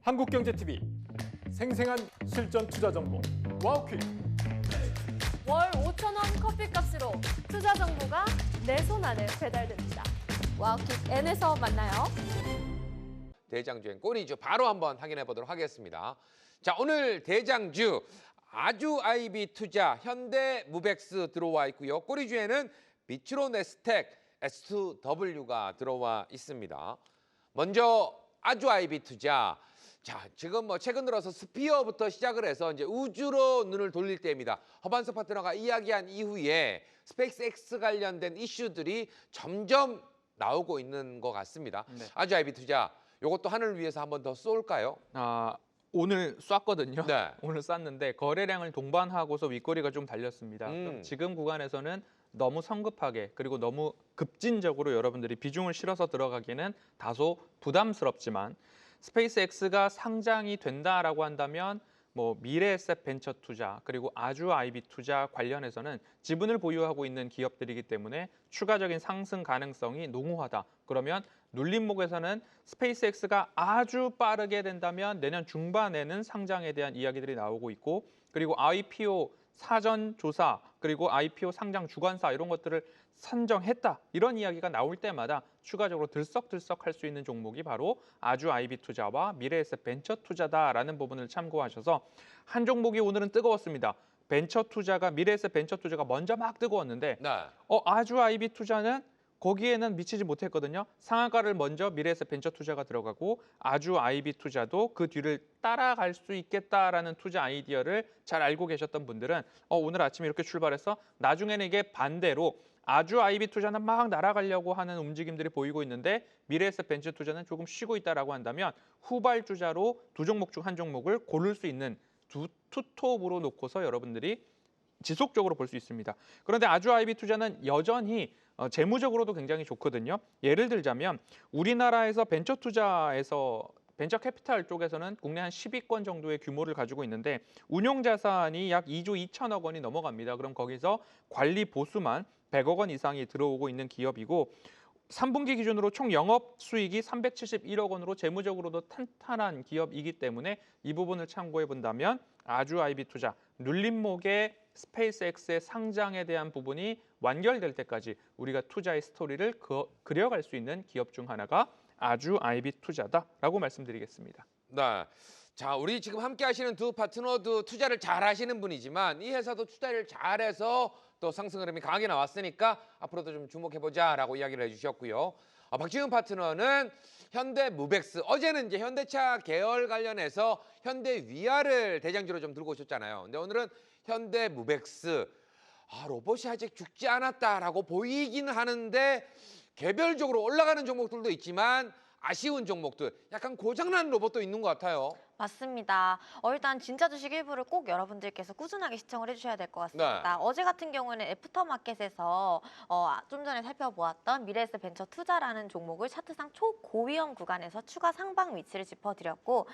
한국경제TV 생생한 실전 투자 정보 와우퀴. 월 5,000원 커피값으로 투자 정보가 내 손 안에 배달됩니다. 와우킥 N에서 만나요. 대장주행 꼬리주 바로 한번 확인해 보도록 하겠습니다. 자, 오늘 대장주 아주아이비 투자 현대무백스 들어와 있고요. 꼬리주에는 비트로네스텍 S2W가 들어와 있습니다. 먼저 아주아이비 투자. 자, 지금 최근 들어서 스피어부터 시작을 해서 이제 우주로 눈을 돌릴 때입니다. 허반석 파트너가 이야기한 이후에 스페이스X 관련된 이슈들이 점점 나오고 있는 것 같습니다. 네. 아주아이비 투자, 이것도 하늘을 위해서 한 번 더 쏠까요? 오늘 쐈거든요. 네. 오늘 쐈는데 거래량을 동반하고서 윗꼬리가 좀 달렸습니다. 지금 구간에서는 너무 성급하게 그리고 너무 급진적으로 여러분들이 비중을 실어서 들어가기는 다소 부담스럽지만 스페이스X가 상장이 된다라고 한다면 미래에셋 벤처 투자 그리고 아주아이비 투자 관련해서는 지분을 보유하고 있는 기업들이기 때문에 추가적인 상승 가능성이 농후하다. 그러면 눌림목에서는 스페이스X가 아주 빠르게 된다면 내년 중반에는 상장에 대한 이야기들이 나오고 있고, 그리고 IPO 사전 조사 그리고 IPO 상장 주관사 이런 것들을 선정했다, 이런 이야기가 나올 때마다 추가적으로 들썩들썩할 수 있는 종목이 바로 아주아이비 투자와 미래에셋 벤처 투자다라는 부분을 참고하셔서 한 종목이 오늘은 뜨거웠습니다. 벤처 투자가 미래에셋 벤처 투자가 먼저 막 뜨거웠는데 네. 아주아이비 투자는 거기에는 미치지 못했거든요. 상한가를 먼저 미래에셋 벤처 투자가 들어가고 아주아이비 투자도 그 뒤를 따라갈 수 있겠다라는 투자 아이디어를 잘 알고 계셨던 분들은 오늘 아침에 이렇게 출발해서 나중에는 이게 반대로 아주아이비 투자는 막 날아가려고 하는 움직임들이 보이고 있는데 미래에셋 벤처 투자는 조금 쉬고 있다라고 한다면 후발주자로 두 종목 중 한 종목을 고를 수 있는 투톱으로 놓고서 여러분들이 지속적으로 볼 수 있습니다. 그런데 아주아이비 투자는 여전히 재무적으로도 굉장히 좋거든요. 예를 들자면 우리나라에서 벤처 투자에서 벤처 캐피탈 쪽에서는 국내 한 10위권 정도의 규모를 가지고 있는데 운용 자산이 약 2조 2천억 원이 넘어갑니다. 그럼 거기서 관리 보수만 100억 원 이상이 들어오고 있는 기업이고 3분기 기준으로 총 영업 수익이 371억 원으로 재무적으로도 탄탄한 기업이기 때문에 이 부분을 참고해 본다면 아주아이비 투자, 눌림목의 스페이스X의 상장에 대한 부분이 완결될 때까지 우리가 투자의 스토리를 그려갈 수 있는 기업 중 하나가 아주아이비 투자다라고 말씀드리겠습니다. 네. 자, 우리 지금 함께 하시는 두 파트너도 투자를 잘 하시는 분이지만 이 회사도 투자를 잘해서 또 상승 흐름이 강하게 나왔으니까 앞으로도 좀 주목해보자라고 이야기를 해주셨고요. 박지훈 파트너는 현대무백스, 어제는 이제 현대차 계열 관련해서 현대위아를 대장주로 좀 들고 오셨잖아요. 근데 오늘은 현대무백스, 로봇이 아직 죽지 않았다라고 보이기는 하는데 개별적으로 올라가는 종목들도 있지만 아쉬운 종목들, 약간 고장난 로봇도 있는 것 같아요. 맞습니다. 일단 진짜 주식 일부를 꼭 여러분들께서 꾸준하게 시청을 해주셔야 될 것 같습니다. 네. 어제 같은 경우에는 애프터마켓에서 좀 전에 살펴보았던 미래에셋 벤처 투자라는 종목을 차트상 초고위험 구간에서 추가 상방 위치를 짚어드렸고,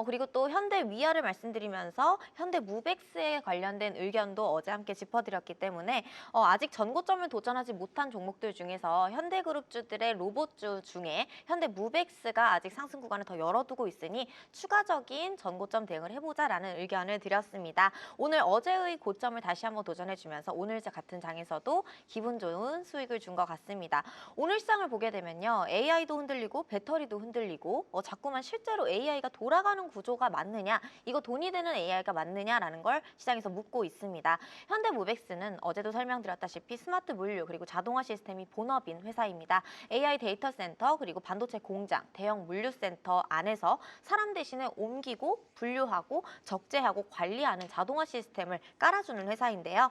그리고 또 현대위아를 말씀드리면서 현대무백스에 관련된 의견도 어제 함께 짚어드렸기 때문에 아직 전고점을 도전하지 못한 종목들 중에서 현대그룹주들의 로봇주 중에 현대무백스가 아직 상승 구간을 더 열어두고 있으니 추가적인 전고점 대응을 해보자라는 의견을 드렸습니다. 오늘 어제의 고점을 다시 한번 도전해주면서 오늘 같은 장에서도 기분 좋은 수익을 준 것 같습니다. 오늘 시장을 보게 되면요, AI도 흔들리고 배터리도 흔들리고 자꾸만 실제로 AI가 돌아가는 구조가 맞느냐, 이거 돈이 되는 AI가 맞느냐라는 걸 시장에서 묻고 있습니다. 현대무백스는 어제도 설명드렸다시피 스마트 물류 그리고 자동화 시스템이 본업인 회사입니다. AI 데이터 센터 그리고 반도체 공장, 대형 물류센터 안에서 사람 대신에 옮기고 분류하고 적재하고 관리하는 자동화 시스템을 깔아주는 회사인데요.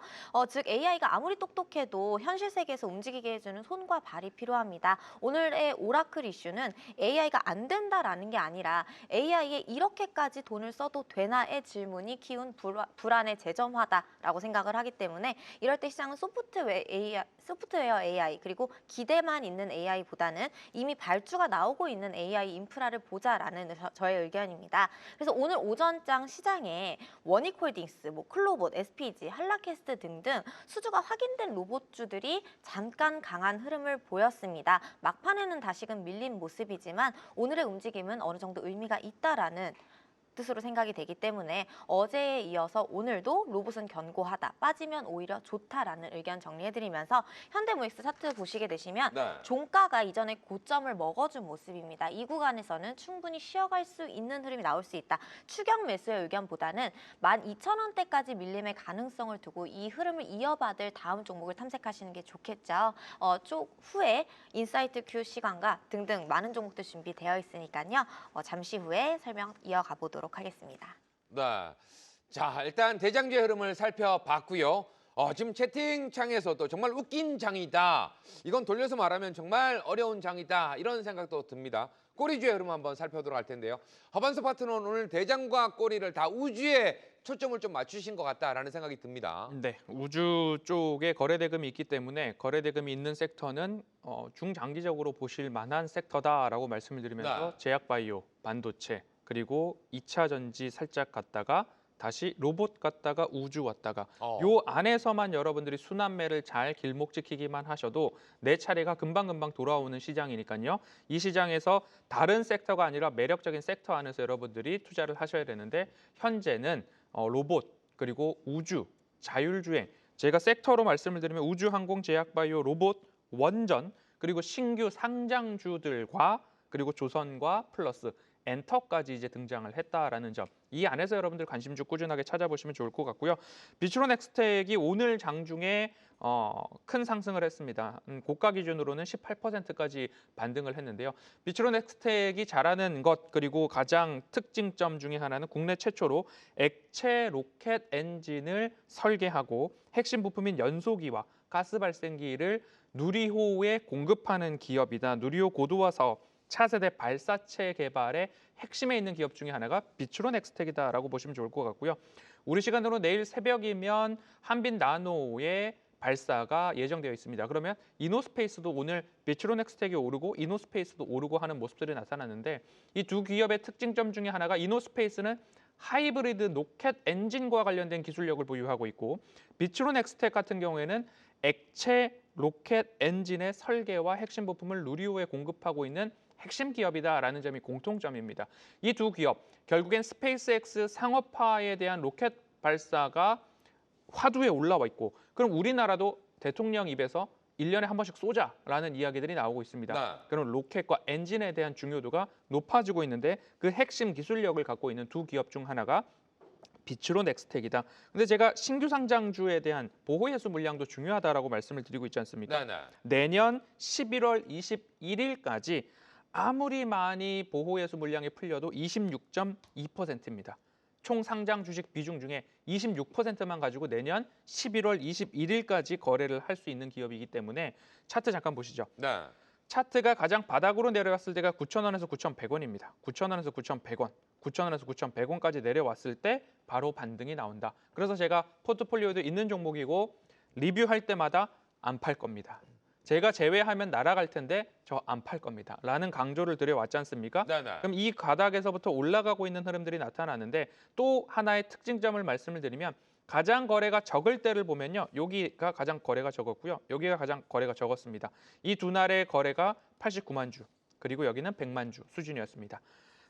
즉 AI가 아무리 똑똑해도 현실 세계에서 움직이게 해주는 손과 발이 필요합니다. 오늘의 오라클 이슈는 AI가 안 된다라는 게 아니라 AI에 이렇게까지 돈을 써도 되나의 질문이 키운 불안의 재점화다라고 생각을 하기 때문에 이럴 때 시장은 소프트웨어 AI 그리고 기대만 있는 AI보다는 이미 발주가 나오고 있는 AI 인프라를 보자라는 저의 의견입니다. 그래서 오늘 오전장 시장에 원익홀딩스, 클로봇, SPG, 한라캐스트 등등 수주가 확인된 로봇주들이 잠깐 강한 흐름을 보였습니다. 막판에는 다시금 밀린 모습이지만 오늘의 움직임은 어느 정도 의미가 있다라는 뜻으로 생각이 되기 때문에 어제에 이어서 오늘도 로봇은 견고하다, 빠지면 오히려 좋다라는 의견 정리해드리면서 현대모익스 차트 보시게 되시면 네. 종가가 이전에 고점을 먹어준 모습입니다. 이 구간에서는 충분히 쉬어갈 수 있는 흐름이 나올 수 있다. 추격 매수의 의견보다는 12,000원대까지 밀림의 가능성을 두고 이 흐름을 이어받을 다음 종목을 탐색하시는 게 좋겠죠. 후에 인사이트 큐 시간과 등등 많은 종목들 준비되어 있으니까요. 잠시 후에 설명 이어가 보도록 하겠습니다. 네. 자, 일단 대장주의 흐름을 살펴봤고요. 지금 채팅창에서도 정말 웃긴 장이다. 이건 돌려서 말하면 정말 어려운 장이다. 이런 생각도 듭니다. 꼬리주의 흐름 한번 살펴보도록 할 텐데요. 허반수 파트너는 오늘 대장과 꼬리를 다 우주에 초점을 좀 맞추신 것 같다라는 생각이 듭니다. 네, 우주 쪽에 거래대금이 있기 때문에 거래대금이 있는 섹터는 중장기적으로 보실 만한 섹터다라고 말씀을 드리면서 네. 제약바이오, 반도체, 그리고 2차 전지 살짝 갔다가 다시 로봇 갔다가 우주 왔다가 요 안에서만 여러분들이 순환매를 잘 길목 지키기만 하셔도 내 차례가 금방금방 돌아오는 시장이니까요. 이 시장에서 다른 섹터가 아니라 매력적인 섹터 안에서 여러분들이 투자를 하셔야 되는데 현재는 로봇 그리고 우주, 자율주행 제가 섹터로 말씀을 드리면 우주, 항공, 제약바이오, 로봇, 원전 그리고 신규 상장주들과 그리고 조선과 플러스 엔터까지 이제 등장을 했다라는 점. 이 안에서 여러분들 관심주 꾸준하게 찾아보시면 좋을 것 같고요. 비추론 엑스텍이 오늘 장중에 큰 상승을 했습니다. 고가 기준으로는 18%까지 반등을 했는데요. 비추론 엑스텍이 잘하는 것 그리고 가장 특징점 중에 하나는 국내 최초로 액체 로켓 엔진을 설계하고 핵심 부품인 연소기와 가스 발생기를 누리호에 공급하는 기업이다. 누리호 고도화 사업. 차세대 발사체 개발의 핵심에 있는 기업 중에 하나가 비추론 엑스텍이다라고 보시면 좋을 것 같고요. 우리 시간으로 내일 새벽이면 한빈 나노의 발사가 예정되어 있습니다. 그러면 이노스페이스도 오늘 비추론 엑스텍이 오르고 이노스페이스도 오르고 하는 모습들이 나타나는데 이 두 기업의 특징점 중에 하나가 이노스페이스는 하이브리드 로켓 엔진과 관련된 기술력을 보유하고 있고 비추론 엑스텍 같은 경우에는 액체 로켓 엔진의 설계와 핵심 부품을 누리호에 공급하고 있는 핵심 기업이다라는 점이 공통점입니다. 이 두 기업, 결국엔 스페이스X 상업화에 대한 로켓 발사가 화두에 올라와 있고 그럼 우리나라도 대통령 입에서 1년에 한 번씩 쏘자라는 이야기들이 나오고 있습니다. 네. 그럼 로켓과 엔진에 대한 중요도가 높아지고 있는데 그 핵심 기술력을 갖고 있는 두 기업 중 하나가 비추론 엑스텍이다. 근데 제가 신규 상장주에 대한 보호예수 물량도 중요하다라고 말씀을 드리고 있지 않습니까? 네네. 내년 11월 21일까지 아무리 많이 보호예수 물량이 풀려도 26.2%입니다. 총 상장 주식 비중 중에 26%만 가지고 내년 11월 21일까지 거래를 할 수 있는 기업이기 때문에 차트 잠깐 보시죠. 네. 차트가 가장 바닥으로 내려왔을 때가 9,000원에서 9,100원입니다. 9,000원에서 9,100원, 9,000원에서 9,100원까지 내려왔을 때 바로 반등이 나온다. 그래서 제가 포트폴리오도 있는 종목이고 리뷰할 때마다 안 팔 겁니다. 제가 제외하면 날아갈 텐데 저 안 팔 겁니다. 라는 강조를 드려왔지 않습니까? 네네. 그럼 이 바닥에서부터 올라가고 있는 흐름들이 나타나는데 또 하나의 특징점을 말씀을 드리면 가장 거래가 적을 때를 보면요. 여기가 가장 거래가 적었고요. 여기가 가장 거래가 적었습니다. 이 두 날의 거래가 89만 주, 그리고 여기는 100만 주 수준이었습니다.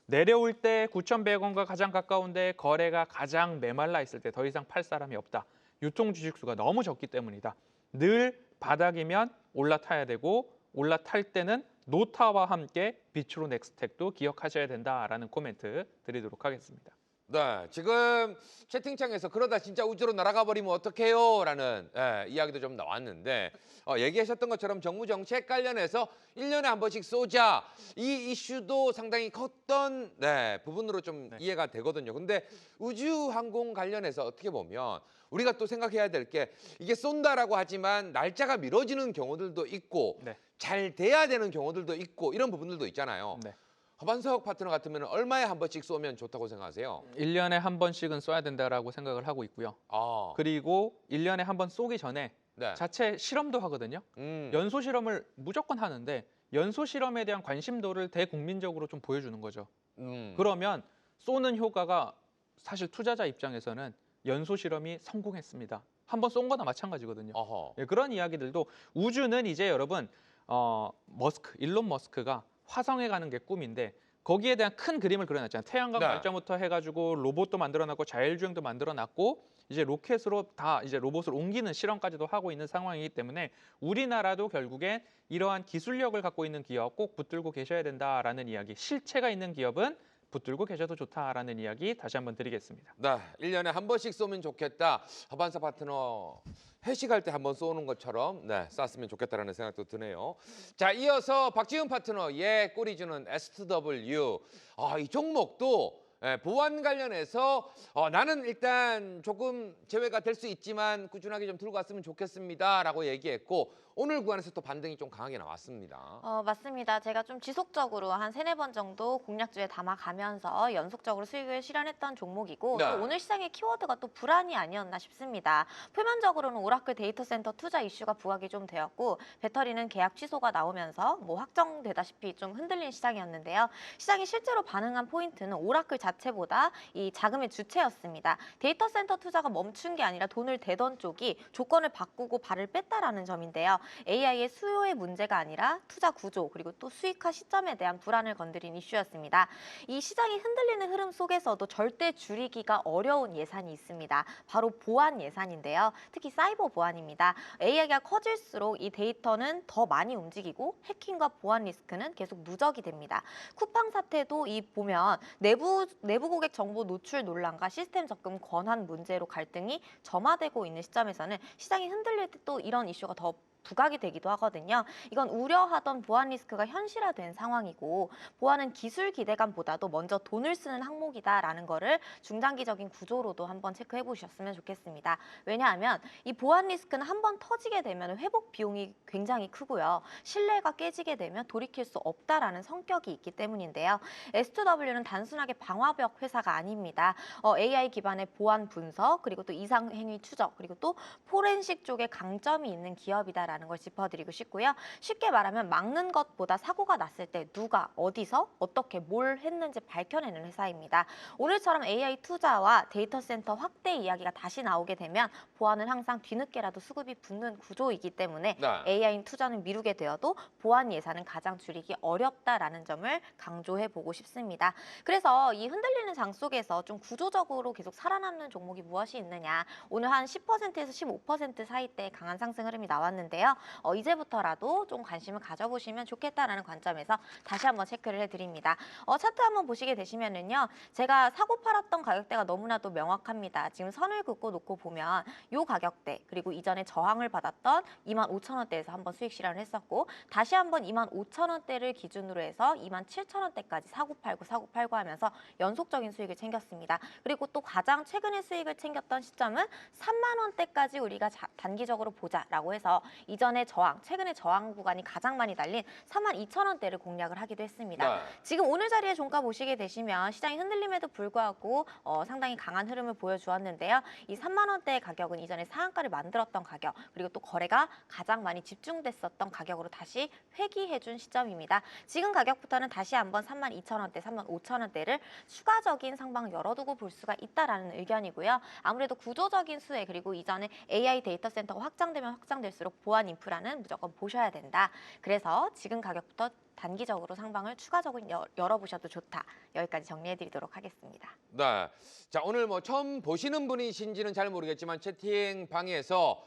내려올 때 9,100원과 가장 가까운데 거래가 가장 메말라 있을 때 더 이상 팔 사람이 없다. 유통 주식수가 너무 적기 때문이다. 늘 바닥이면 올라타야 되고 올라탈 때는 노타와 함께 비추론 엑스텍도 기억하셔야 된다라는 코멘트 드리도록 하겠습니다. 네, 지금 채팅창에서 그러다 진짜 우주로 날아가 버리면 어떡해요? 라는 이야기도 좀 나왔는데 얘기하셨던 것처럼 정무 정책 관련해서 1년에 한 번씩 쏘자 이 이슈도 상당히 컸던 부분으로 좀 이해가 되거든요. 근데 우주항공 관련해서 어떻게 보면 우리가 또 생각해야 될 게 이게 쏜다라고 하지만 날짜가 미뤄지는 경우들도 있고 잘 돼야 되는 경우들도 있고 이런 부분들도 있잖아요. 허반석 파트너 같으면 얼마에 한 번씩 쏘면 좋다고 생각하세요? 1년에 한 번씩은 써야 된다라고 생각을 하고 있고요. 그리고 1년에 한 번 쏘기 전에 자체 실험도 하거든요. 연소 실험을 무조건 하는데 연소 실험에 대한 관심도를 대국민적으로 좀 보여주는 거죠. 그러면 쏘는 효과가 사실 투자자 입장에서는 연소 실험이 성공했습니다. 한번 쏜 거나 마찬가지거든요. 어허. 예, 그런 이야기들도 우주는 이제 여러분 일론 머스크가 화성에 가는 게 꿈인데 거기에 대한 큰 그림을 그려놨잖아요. 태양광 네. 발전부터 해가지고 로봇도 만들어놨고 자율주행도 만들어놨고 이제 로켓으로 다 이제 로봇을 옮기는 실험까지도 하고 있는 상황이기 때문에 우리나라도 결국엔 이러한 기술력을 갖고 있는 기업 꼭 붙들고 계셔야 된다라는 이야기, 실체가 있는 기업은 붙들고 계셔도 좋다라는 이야기 다시 한번 드리겠습니다. 네, 1년에 한 번씩 쏘면 좋겠다. 허반사 파트너 회식할 때 한번 쏘는 것처럼 네, 쐈으면 좋겠다라는 생각도 드네요. 자, 이어서 박지훈 파트너의 꼬리 주는 S2W. 이 종목도 보안 관련해서 나는 일단 조금 제외가 될 수 있지만 꾸준하게 좀 들고 왔으면 좋겠습니다라고 얘기했고 오늘 구간에서 또 반등이 좀 강하게 나왔습니다. 맞습니다. 제가 좀 지속적으로 한 3-4번 정도 공략주에 담아가면서 연속적으로 수익을 실현했던 종목이고 네. 또 오늘 시장의 키워드가 또 불안이 아니었나 싶습니다. 표면적으로는 오라클 데이터 센터 투자 이슈가 부각이 좀 되었고 배터리는 계약 취소가 나오면서 뭐 확정되다시피 좀 흔들린 시장이었는데요. 시장이 실제로 반응한 포인트는 오라클 자체보다 이 자금의 주체였습니다. 데이터 센터 투자가 멈춘 게 아니라 돈을 대던 쪽이 조건을 바꾸고 발을 뺐다라는 점인데요. AI의 수요의 문제가 아니라 투자 구조 그리고 또 수익화 시점에 대한 불안을 건드린 이슈였습니다. 이 시장이 흔들리는 흐름 속에서도 절대 줄이기가 어려운 예산이 있습니다. 바로 보안 예산인데요. 특히 사이버 보안입니다. AI가 커질수록 이 데이터는 더 많이 움직이고 해킹과 보안 리스크는 계속 누적이 됩니다. 쿠팡 사태도 이 보면 내부 고객 정보 노출 논란과 시스템 접근 권한 문제로 갈등이 점화되고 있는 시점에서는 시장이 흔들릴 때 또 이런 이슈가 더 부각이 되기도 하거든요. 이건 우려하던 보안 리스크가 현실화된 상황이고 보안은 기술 기대감보다도 먼저 돈을 쓰는 항목이다라는 거를 중장기적인 구조로도 한번 체크해 보셨으면 좋겠습니다. 왜냐하면 이 보안 리스크는 한번 터지게 되면 회복 비용이 굉장히 크고요. 신뢰가 깨지게 되면 돌이킬 수 없다라는 성격이 있기 때문인데요. S2W는 단순하게 방화벽 회사가 아닙니다. AI 기반의 보안 분석 그리고 또 이상행위 추적 그리고 또 포렌식 쪽에 강점이 있는 기업이다라는 걸 짚어드리고 싶고요. 쉽게 말하면 막는 것보다 사고가 났을 때 누가 어디서 어떻게 뭘 했는지 밝혀내는 회사입니다. 오늘처럼 AI 투자와 데이터 센터 확대 이야기가 다시 나오게 되면 보안은 항상 뒤늦게라도 수급이 붙는 구조이기 때문에 네. AI 투자는 미루게 되어도 보안 예산은 가장 줄이기 어렵다라는 점을 강조해 보고 싶습니다. 그래서 이 흔들리는 장 속에서 좀 구조적으로 계속 살아남는 종목이 무엇이 있느냐. 오늘 한 10%에서 15% 사이대 강한 상승 흐름이 나왔는데요. 이제부터라도 좀 관심을 가져보시면 좋겠다라는 관점에서 다시 한번 체크를 해드립니다. 차트 한번 보시게 되시면은요. 제가 사고 팔았던 가격대가 너무나도 명확합니다. 지금 선을 긋고 놓고 보면 이 가격대 그리고 이전에 저항을 받았던 25,000원대에서 한번 수익 실현을 했었고 다시 한번 25,000원대를 기준으로 해서 27,000원대까지 사고 팔고 하면서 연속적인 수익을 챙겼습니다. 그리고 또 가장 최근에 수익을 챙겼던 시점은 3만 원대까지 우리가 단기적으로 보자라고 해서 이전에 최근에 저항 구간이 가장 많이 달린 32,000원대를 공략을 하기도 했습니다. 네. 지금 오늘 자리에 종가 보시게 되시면 시장이 흔들림에도 불구하고 상당히 강한 흐름을 보여주었는데요. 이 3만 원대의 가격은 이전에 상한가를 만들었던 가격 그리고 또 거래가 가장 많이 집중됐었던 가격으로 다시 회귀해준 시점입니다. 지금 가격부터는 다시 한번 32,000원대, 35,000원대를 추가적인 상방을 열어두고 볼 수가 있다라는 의견이고요. 아무래도 구조적인 수혜 그리고 이전에 AI 데이터 센터가 확장되면 확장될수록 보안 인프라는 무조건 보셔야 된다. 그래서 지금 가격부터 단기적으로 상방을 추가적으로 열어보셔도 좋다. 여기까지 정리해드리도록 하겠습니다. 네. 자, 오늘 뭐 처음 보시는 분이신지는 잘 모르겠지만 채팅방에서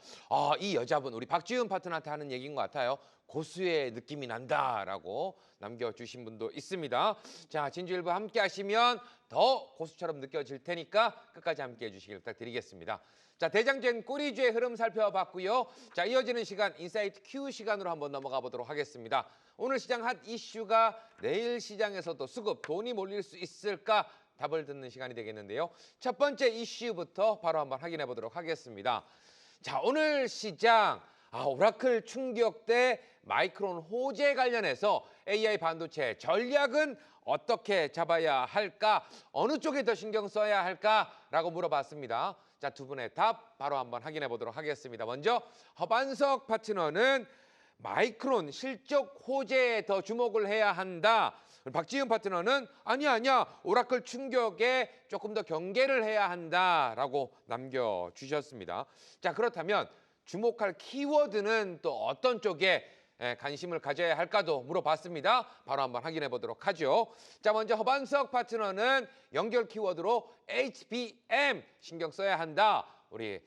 이 여자분 우리 박지훈 파트너한테 하는 얘기인 것 같아요. 고수의 느낌이 난다라고 남겨주신 분도 있습니다. 자, 진주일보 함께 하시면 더 고수처럼 느껴질 테니까 끝까지 함께 해주시길 부탁드리겠습니다. 자, 대장된 꼬리주의 흐름 살펴봤고요. 자, 이어지는 시간 인사이트 Q 시간으로 한번 넘어가 보도록 하겠습니다. 오늘 시장 핫 이슈가 내일 시장에서도 수급, 돈이 몰릴 수 있을까? 답을 듣는 시간이 되겠는데요. 첫 번째 이슈부터 바로 한번 확인해 보도록 하겠습니다. 자, 오늘 시장 오라클 충격대 마이크론 호재 관련해서 AI 반도체 전략은 어떻게 잡아야 할까? 어느 쪽에 더 신경 써야 할까라고 물어봤습니다. 자, 두 분의 답 바로 한번 확인해 보도록 하겠습니다. 먼저 허반석 파트너는 마이크론 실적 호재에 더 주목을 해야 한다. 박지은 파트너는 아니야 오라클 충격에 조금 더 경계를 해야 한다라고 남겨주셨습니다. 자, 그렇다면 주목할 키워드는 또 어떤 쪽에 관심을 가져야 할까도 물어봤습니다. 바로 한번 확인해 보도록 하죠. 자, 먼저 허반석 파트너는 연결 키워드로 HBM 신경 써야 한다. 우리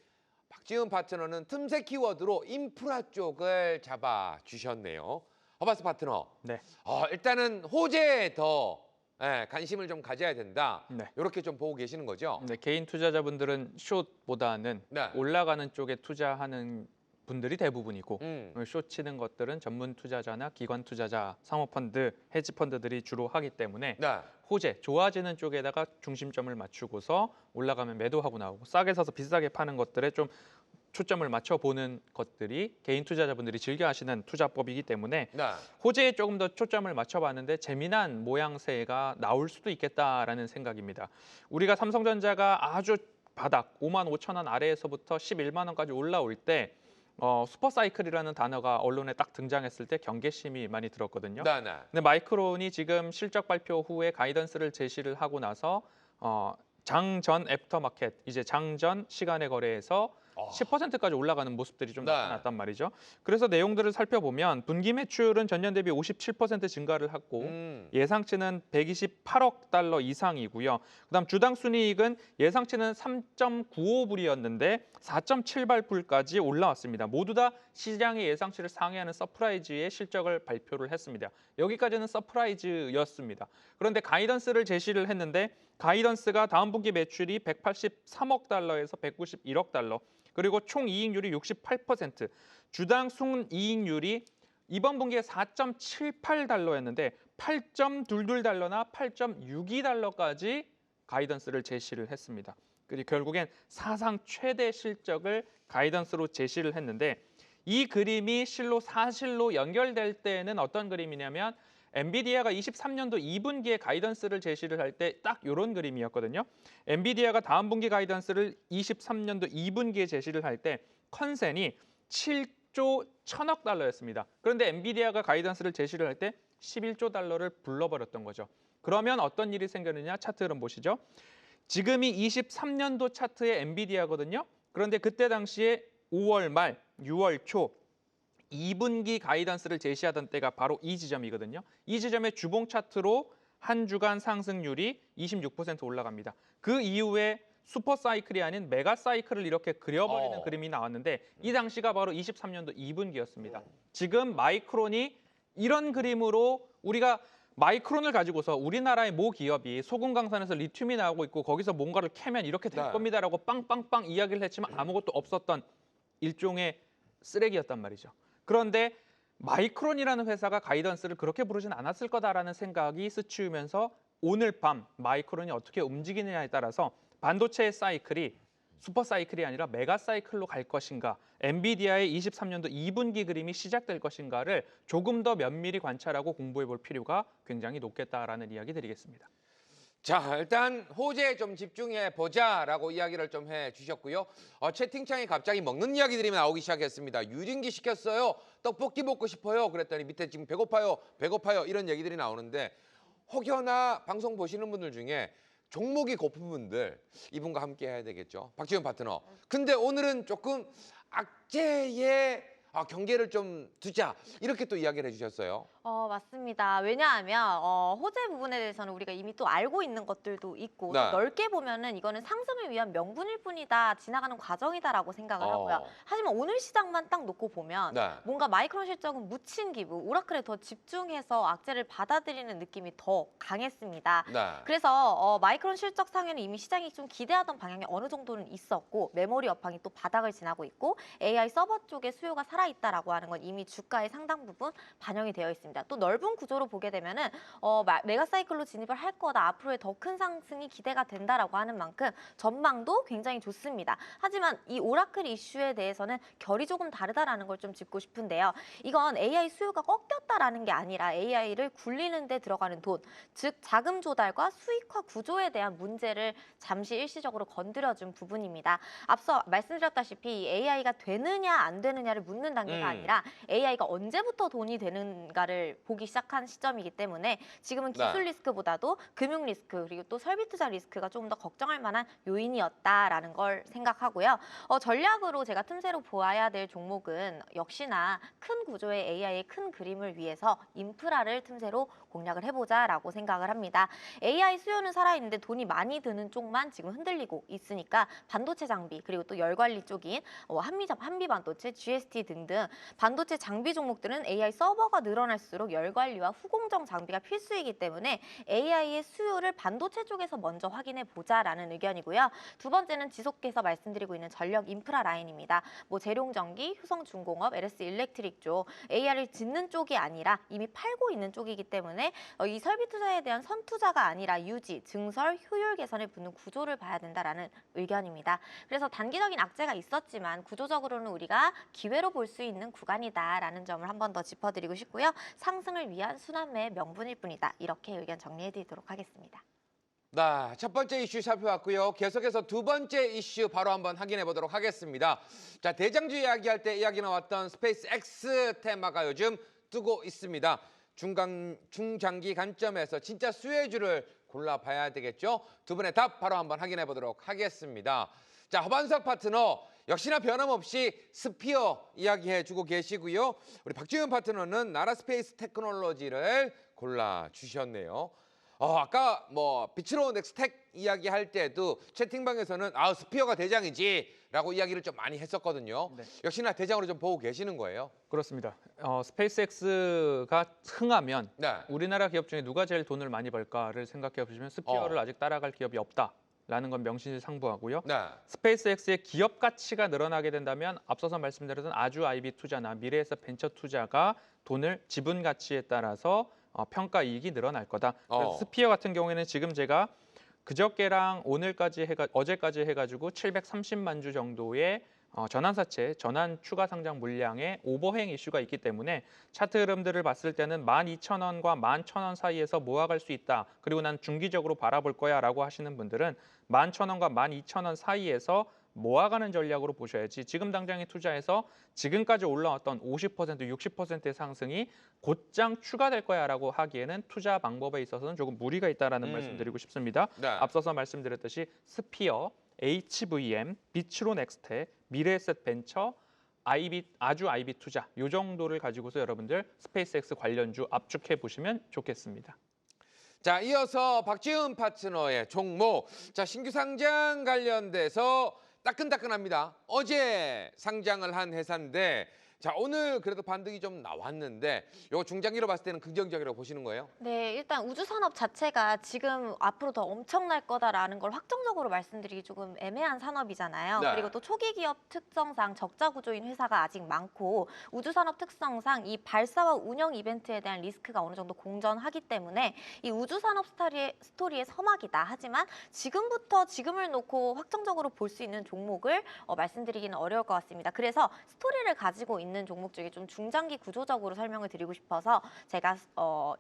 박지은 파트너는 틈새 키워드로 인프라 쪽을 잡아주셨네요. 허반석 파트너, 네. 일단은 호재에 더 관심을 좀 가져야 된다. 네. 이렇게 좀 보고 계시는 거죠? 네, 개인 투자자분들은 숏보다는 네. 올라가는 쪽에 투자하는 분들이 대부분이고 숏 치는 것들은 전문 투자자나 기관 투자자, 사모펀드, 헤지펀드들이 주로 하기 때문에 네. 호재, 좋아지는 쪽에다가 중심점을 맞추고서 올라가면 매도하고 나오고 싸게 사서 비싸게 파는 것들에 좀 초점을 맞춰보는 것들이 개인 투자자분들이 즐겨 하시는 투자법이기 때문에 네. 호재에 조금 더 초점을 맞춰봤는데 재미난 모양새가 나올 수도 있겠다라는 생각입니다. 우리가 삼성전자가 아주 바닥 5만 5천 원 아래에서부터 11만 원까지 올라올 때 슈퍼사이클이라는 단어가 언론에 딱 등장했을 때 경계심이 많이 들었거든요. 네. 네. 근데 마이크론이 지금 실적 발표 후에 가이던스를 제시를 하고 나서 장전 애프터마켓, 이제 장전 시간의 거래에서 10%까지 올라가는 모습들이 좀 네. 나타났단 말이죠. 그래서 내용들을 살펴보면 분기 매출은 전년 대비 57% 증가를 했고 예상치는 128억 달러 이상이고요. 그다음 주당 순이익은 예상치는 3.95불이었는데 4.78불까지 올라왔습니다. 모두 다 시장의 예상치를 상회하는 서프라이즈의 실적을 발표를 했습니다. 여기까지는 서프라이즈였습니다. 그런데 가이던스를 제시를 했는데 가이던스가 다음 분기 매출이 183억 달러에서 191억 달러, 그리고 총 이익률이 68%, 주당 순이익률이 이번 분기에 4.78달러였는데 8.22달러나 8.62달러까지 가이던스를 제시를 했습니다. 그리고 결국엔 사상 최대 실적을 가이던스로 제시를 했는데 이 그림이 실로 사실로 연결될 때는 어떤 그림이냐면 엔비디아가 23년도 2분기에 가이던스를 제시를 할 때 딱 이런 그림이었거든요. 엔비디아가 다음 분기 가이던스를 23년도 2분기에 제시를 할 때 컨센이 7조 1천억 달러였습니다. 그런데 엔비디아가 가이던스를 제시를 할 때 11조 달러를 불러버렸던 거죠. 그러면 어떤 일이 생겼느냐? 차트 흐름 보시죠. 지금이 23년도 차트의 엔비디아거든요. 그런데 그때 당시에 5월 말, 6월 초 2분기 가이던스를 제시하던 때가 바로 이 지점이거든요. 이 지점의 주봉 차트로 한 주간 상승률이 26% 올라갑니다. 그 이후에 슈퍼 사이클이 아닌 메가 사이클을 이렇게 그려버리는 그림이 나왔는데 이 당시가 바로 23년도 2분기였습니다. 지금 마이크론이 이런 그림으로 우리가 마이크론을 가지고서 우리나라의 모 기업이 소금 강산에서 리튬이 나오고 있고 거기서 뭔가를 캐면 이렇게 될 겁니다라고 빵빵빵 이야기를 했지만 아무것도 없었던 일종의 쓰레기였단 말이죠. 그런데 마이크론이라는 회사가 가이던스를 그렇게 부르진 않았을 거다라는 생각이 스치우면서 오늘 밤 마이크론이 어떻게 움직이느냐에 따라서 반도체의 사이클이 슈퍼 사이클이 아니라 메가 사이클로 갈 것인가, 엔비디아의 23년도 2분기 그림이 시작될 것인가를 조금 더 면밀히 관찰하고 공부해 볼 필요가 굉장히 높겠다라는 이야기 드리겠습니다. 자, 일단 호재에 좀 집중해 보자라고 이야기를 좀 해주셨고요. 채팅창에 갑자기 먹는 이야기들이 나오기 시작했습니다. 유린기 시켰어요. 떡볶이 먹고 싶어요. 그랬더니 밑에 지금 배고파요 이런 얘기들이 나오는데 혹여나 방송 보시는 분들 중에 종목이 고픈 분들 이분과 함께 해야 되겠죠. 박지은 파트너. 근데 오늘은 조금 악재의 경계를 좀 두자 이렇게 또 이야기를 해주셨어요. 맞습니다. 왜냐하면 호재 부분에 대해서는 우리가 이미 또 알고 있는 것들도 있고 네. 넓게 보면은 이거는 상승을 위한 명분일 뿐이다, 지나가는 과정이다라고 생각을 하고요. 하지만 오늘 시장만 딱 놓고 보면 네. 뭔가 마이크론 실적은 묻힌 기분, 오라클에 더 집중해서 악재를 받아들이는 느낌이 더 강했습니다. 네. 그래서 마이크론 실적 상회는 이미 시장이 좀 기대하던 방향이 어느 정도는 있었고 메모리 업황이 또 바닥을 지나고 있고 AI 서버 쪽에 수요가 살아있다라고 하는 건 이미 주가의 상당 부분 반영이 되어 있습니다. 또 넓은 구조로 보게 되면은 메가 사이클로 진입을 할 거다, 앞으로의 더 큰 상승이 기대가 된다라고 하는 만큼 전망도 굉장히 좋습니다. 하지만 이 오라클 이슈에 대해서는 결이 조금 다르다라는 걸 좀 짚고 싶은데요. 이건 AI 수요가 꺾였다라는 게 아니라 AI를 굴리는 데 들어가는 돈, 즉 자금 조달과 수익화 구조에 대한 문제를 잠시 일시적으로 건드려준 부분입니다. 앞서 말씀드렸다시피 AI가 되느냐 안 되느냐를 묻는 단계가 아니라 AI가 언제부터 돈이 되는가를 리스크를 보기 시작한 시점이기 때문에 지금은 기술 네. 리스크보다도 금융 리스크 그리고 또 설비 투자 리스크가 조금 더 걱정할 만한 요인이었다라는 걸 생각하고요. 전략으로 제가 틈새로 보아야 될 종목은 역시나 큰 구조의 AI의 큰 그림을 위해서 인프라를 틈새로 공략을 해보자라고 생각을 합니다. AI 수요는 살아있는데 돈이 많이 드는 쪽만 지금 흔들리고 있으니까 반도체 장비 그리고 또 열관리 쪽인 한미반도체, GST 등등 반도체 장비 종목들은 AI 서버가 늘어날수록 열관리와 후공정 장비가 필수이기 때문에 AI의 수요를 반도체 쪽에서 먼저 확인해 보자라는 의견이고요. 두 번째는 지속해서 말씀드리고 있는 전력 인프라 라인입니다. 뭐 재룡전기, 효성중공업, LS 일렉트릭 쪽 AI를 짓는 쪽이 아니라 이미 팔고 있는 쪽이기 때문에 이 설비 투자에 대한 선투자가 아니라 유지, 증설, 효율 개선에 붙는 구조를 봐야 된다라는 의견입니다. 그래서 단기적인 악재가 있었지만 구조적으로는 우리가 기회로 볼 수 있는 구간이다라는 점을 한 번 더 짚어드리고 싶고요. 상승을 위한 순환매의 명분일 뿐이다. 이렇게 의견 정리해드리도록 하겠습니다. 네, 첫 번째 이슈 살펴봤고요. 계속해서 두 번째 이슈 바로 한번 확인해 보도록 하겠습니다. 자, 대장주 이야기할 때 이야기 나왔던 스페이스 X 테마가 요즘 뜨고 있습니다. 중장기 관점에서 진짜 수혜주를 골라봐야 되겠죠. 두 분의 답 바로 한번 확인해 보도록 하겠습니다. 자, 허반석 파트너 역시나 변함없이 스피어 이야기해주고 계시고요. 우리 박지훈 파트너는 나라 스페이스 테크놀로지를 골라주셨네요. 아까 뭐 비츠로 넥스텍 이야기할 때도 채팅방에서는 스피어가 대장이지라고 이야기를 좀 많이 했었거든요. 네. 역시나 대장으로 좀 보고 계시는 거예요. 그렇습니다. 스페이스X가 흥하면 네. 우리나라 기업 중에 누가 제일 돈을 많이 벌까를 생각해 보시면 스피어를 아직 따라갈 기업이 없다라는 건 명시상부하고요. 네. 스페이스X의 기업 가치가 늘어나게 된다면 앞서서 말씀드렸던 아주 IB 투자나 미래에셋 벤처 투자가 돈을 지분 가치에 따라서 평가 이익이 늘어날 거다. 그래서 스피어 같은 경우에는 지금 제가 그저께랑 어제까지 해가지고 730만 주 정도의 전환사채, 전환 추가 상장 물량의 오버행 이슈가 있기 때문에 차트 흐름들을 봤을 때는 12,000원과 11,000원 사이에서 모아갈 수 있다. 그리고 난 중기적으로 바라볼 거야 라고 하시는 분들은 11,000원과 12,000원 사이에서 모아가는 전략으로 보셔야지 지금 당장에 투자해서 지금까지 올라왔던 50%, 60%의 상승이 곧장 추가될 거야라고 하기에는 투자 방법에 있어서는 조금 무리가 있다라는 말씀드리고 싶습니다. 네. 앞서서 말씀드렸듯이 스피어, HVM, 비츠로 넥스텍, 미래에셋 벤처, 아주 IB 투자 이 정도를 가지고서 여러분들 스페이스X 관련주 압축해 보시면 좋겠습니다. 자, 이어서 박지훈 파트너의 종목. 자, 신규 상장 관련돼서 따끈따끈합니다. 어제 상장을 한 회사인데 자, 오늘 그래도 반등이 좀 나왔는데 이거 중장기로 봤을 때는 긍정적이라고 보시는 거예요? 네, 일단 우주산업 자체가 지금 앞으로 더 엄청날 거다라는 걸 확정적으로 말씀드리기 조금 애매한 산업이잖아요. 네. 그리고 또 초기 기업 특성상 적자 구조인 회사가 아직 많고 우주산업 특성상 이 발사와 운영 이벤트에 대한 리스크가 어느 정도 공존하기 때문에 이 우주산업 스토리의 서막이다. 하지만 지금을 놓고 확정적으로 볼 수 있는 종목을 말씀드리기는 어려울 것 같습니다. 그래서 스토리를 가지고 있는 종목 중에 좀 중장기 구조적으로 설명을 드리고 싶어서 제가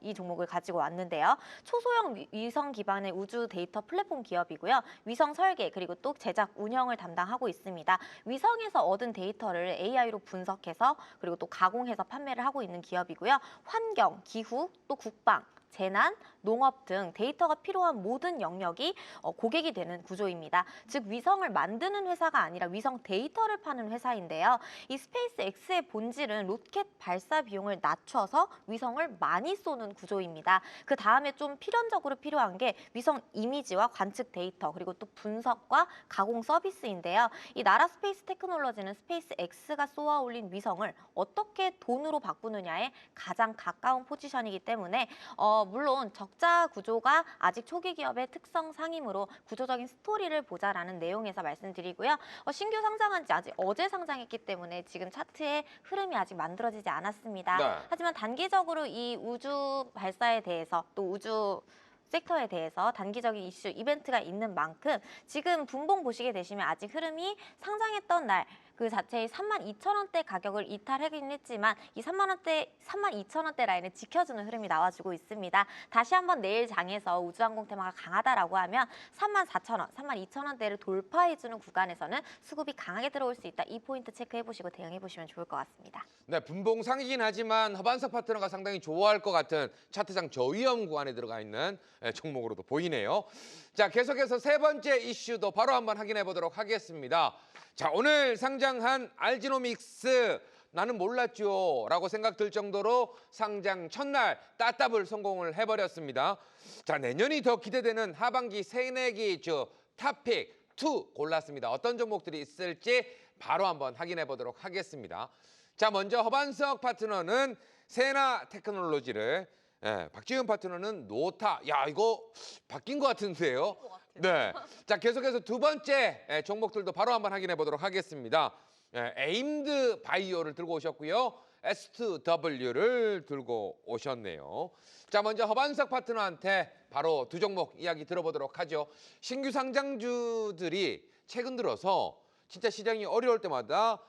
이 종목을 가지고 왔는데요. 초소형 위성 기반의 우주 데이터 플랫폼 기업이고요. 위성 설계 그리고 또 제작 운영을 담당하고 있습니다. 위성에서 얻은 데이터를 AI로 분석해서 그리고 또 가공해서 판매를 하고 있는 기업이고요. 환경, 기후, 또 국방, 재난, 농업 등 데이터가 필요한 모든 영역이 고객이 되는 구조입니다. 즉 위성을 만드는 회사가 아니라 위성 데이터를 파는 회사인데요. 이 스페이스 X의 본질은 로켓 발사 비용을 낮춰서 위성을 많이 쏘는 구조입니다. 그 다음에 좀 필연적으로 필요한 게 위성 이미지와 관측 데이터 그리고 또 분석과 가공 서비스인데요. 이 나라 스페이스 테크놀로지는 스페이스 X가 쏘아 올린 위성을 어떻게 돈으로 바꾸느냐에 가장 가까운 포지션이기 때문에 물론 적자 구조가 아직 초기 기업의 특성 상이므로 구조적인 스토리를 보자라는 내용에서 말씀드리고요. 신규 상장한 지 아직 어제 상장했기 때문에 지금 차트의 흐름이 아직 만들어지지 않았습니다. 네. 하지만 단기적으로 이 우주 발사에 대해서 또 우주 섹터에 대해서 단기적인 이슈, 이벤트가 있는 만큼 지금 분봉 보시게 되시면 아직 흐름이 상장했던 날 그 자체의 32,000원대 가격을 이탈하긴 했지만 이 32,000원대 라인을 지켜주는 흐름이 나와주고 있습니다. 다시 한번 내일 장에서 우주항공 테마가 강하다라고 하면 34,000원, 32,000원대를 돌파해주는 구간에서는 수급이 강하게 들어올 수 있다. 이 포인트 체크해보시고 대응해보시면 좋을 것 같습니다. 네, 분봉상이긴 하지만 허반석 파트너가 상당히 좋아할 것 같은 차트상 저위험 구간에 들어가 있는 종목으로도 보이네요. 자, 계속해서 세 번째 이슈도 바로 한번 확인해 보도록 하겠습니다. 자, 오늘 상장한 알지노믹스 나는 몰랐죠 라고 생각 들 정도로 상장 첫날 따따블 성공을 해버렸습니다. 자, 내년이 더 기대되는 하반기 새내기 탑픽 2 골랐습니다. 어떤 종목들이 있을지 바로 한번 확인해 보도록 하겠습니다. 자, 먼저 허반석 파트너는 세나 테크놀로지를, 박지은 파트너는 노타. 야, 이거 바뀐 것 같은데요. 네. 자, 계속해서 두 번째 종목들도 바로 한번 확인해 보도록 하겠습니다. 에임드 바이오를 들고 오셨고요. S2W를 들고 오셨네요. 자, 먼저 허반석 파트너한테 바로 두 종목 이야기 들어보도록 하죠. 신규 상장주들이 최근 들어서 진짜 시장이 어려울 때마다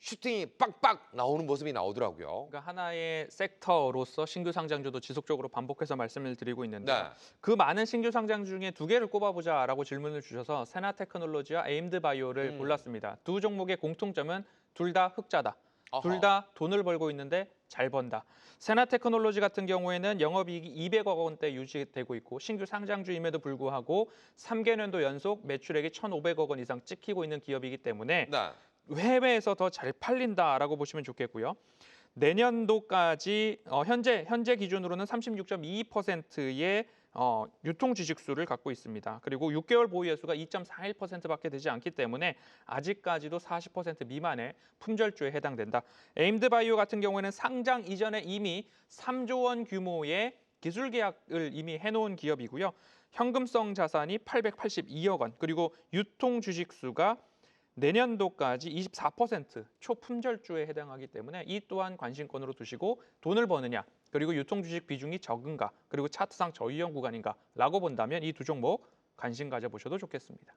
슈팅이 빡빡 나오는 모습이 나오더라고요. 그러니까 하나의 섹터로서 신규 상장주도 지속적으로 반복해서 말씀을 드리고 있는데 네. 그 많은 신규 상장 중에 두 개를 꼽아보자라고 질문을 주셔서 세나 테크놀로지와 에임드 바이오를 골랐습니다. 두 종목의 공통점은 둘 다 흑자다. 둘 다 돈을 벌고 있는데 잘 번다. 세나 테크놀로지 같은 경우에는 영업이익이 200억 원대 유지되고 있고 신규 상장주임에도 불구하고 3개년도 연속 매출액이 1,500억 원 이상 찍히고 있는 기업이기 때문에 네. 해외에서 더 잘 팔린다라고 보시면 좋겠고요. 내년도까지 현재 기준으로는 36.22%의 유통 주식수를 갖고 있습니다. 그리고 6개월 보유예수가 2.41%밖에 되지 않기 때문에 아직까지도 40% 미만의 품절주에 해당된다. 에임드 바이오 같은 경우에는 상장 이전에 이미 3조 원 규모의 기술 계약을 이미 해놓은 기업이고요. 현금성 자산이 882억 원, 그리고 유통 주식수가 내년도까지 24% 초품절주에 해당하기 때문에 이 또한 관심권으로 두시고 돈을 버느냐, 그리고 유통주식 비중이 적은가, 그리고 차트상 저위험 구간인가라고 본다면 이 두 종목 관심 가져보셔도 좋겠습니다.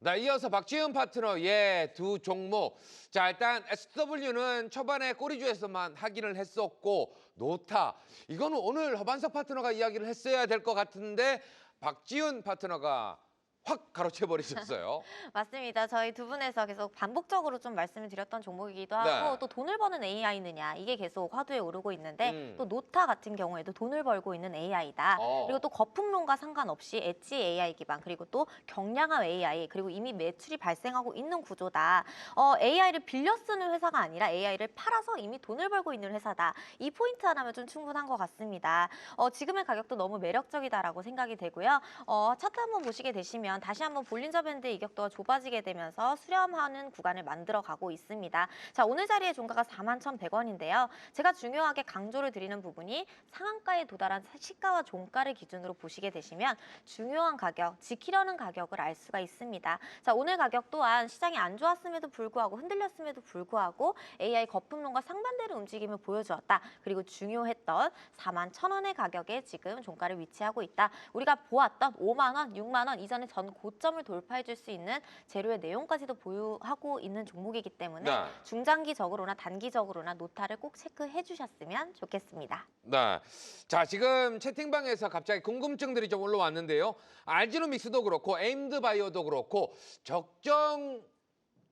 네, 이어서 박지은 파트너의 두 종목. 자, 일단 SW는 초반에 꼬리주에서만 확인을 했었고 노타, 이거는 오늘 허반석 파트너가 이야기를 했어야 될 것 같은데 박지은 파트너가 확 가로채 버리셨어요. 맞습니다. 저희 두 분에서 계속 반복적으로 좀 말씀을 드렸던 종목이기도 하고 네. 또 돈을 버는 AI느냐 이게 계속 화두에 오르고 있는데 또 노타 같은 경우에도 돈을 벌고 있는 AI다. 그리고 또 거품론과 상관없이 엣지 AI 기반 그리고 또 경량화 AI 그리고 이미 매출이 발생하고 있는 구조다. AI를 빌려 쓰는 회사가 아니라 AI를 팔아서 이미 돈을 벌고 있는 회사다. 이 포인트 하나면 좀 충분한 것 같습니다. 지금의 가격도 너무 매력적이다라고 생각이 되고요. 차트 한번 보시게 되시면 다시 한번 볼린저 밴드의 이격도가 좁아지게 되면서 수렴하는 구간을 만들어 가고 있습니다. 자, 오늘 자리의 종가가 41,100원인데요. 제가 중요하게 강조를 드리는 부분이 상한가에 도달한 시가와 종가를 기준으로 보시게 되시면 중요한 가격, 지키려는 가격을 알 수가 있습니다. 자, 오늘 가격 또한 시장이 안 좋았음에도 불구하고 흔들렸음에도 불구하고 AI 거품론과 상반되는 움직임을 보여주었다. 그리고 중요했던 41,000원의 가격에 지금 종가를 위치하고 있다. 우리가 보았던 5만 원, 6만 원 이전에 전 고점을 돌파해 줄 수 있는 재료의 내용까지도 보유하고 있는 종목이기 때문에 네. 중장기적으로나 단기적으로나 노타를 꼭 체크해 주셨으면 좋겠습니다. 네. 자, 지금 채팅방에서 갑자기 궁금증들이 좀 올라왔는데요. 알지노믹스도 그렇고 에임드 바이오도 그렇고 적정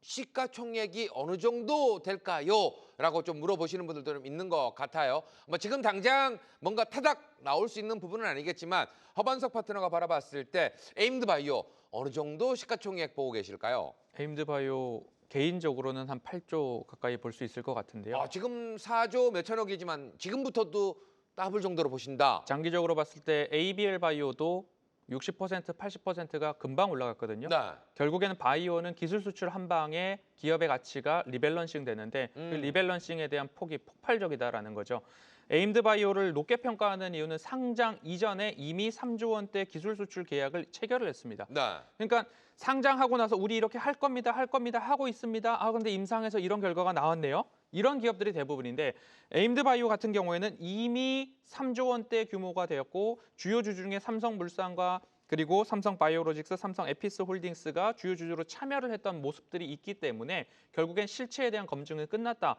시가총액이 어느 정도 될까요? 라고 좀 물어보시는 분들도 좀 있는 것 같아요. 뭐 지금 당장 뭔가 타닥 나올 수 있는 부분은 아니겠지만 허반석 파트너가 바라봤을 때 에임드 바이오 어느 정도 시가총액 보고 계실까요? 에임드 바이오 개인적으로는 한 8조 가까이 볼 수 있을 것 같은데요. 지금 4조 몇천억이지만 지금부터도 더블 정도로 보신다. 장기적으로 봤을 때 ABL 바이오도 60%, 80%가 금방 올라갔거든요. 네. 결국에는 바이오는 기술 수출 한 방에 기업의 가치가 리밸런싱 되는데 그 리밸런싱에 대한 폭이 폭발적이다라는 거죠. 에임드 바이오를 높게 평가하는 이유는 상장 이전에 이미 3조 원대 기술 수출 계약을 체결을 했습니다. 네. 그러니까 상장하고 나서 우리 이렇게 할 겁니다 하고 있습니다. 근데 임상에서 이런 결과가 나왔네요. 이런 기업들이 대부분인데 에임드 바이오 같은 경우에는 이미 3조 원대 규모가 되었고 주요 주 중에 삼성물산과 그리고 삼성 바이오로직스, 삼성 에피스 홀딩스가 주요 주주로 참여를 했던 모습들이 있기 때문에 결국엔 실체에 대한 검증은 끝났다.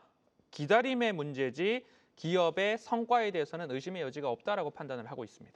기다림의 문제지 기업의 성과에 대해서는 의심의 여지가 없다라고 판단을 하고 있습니다.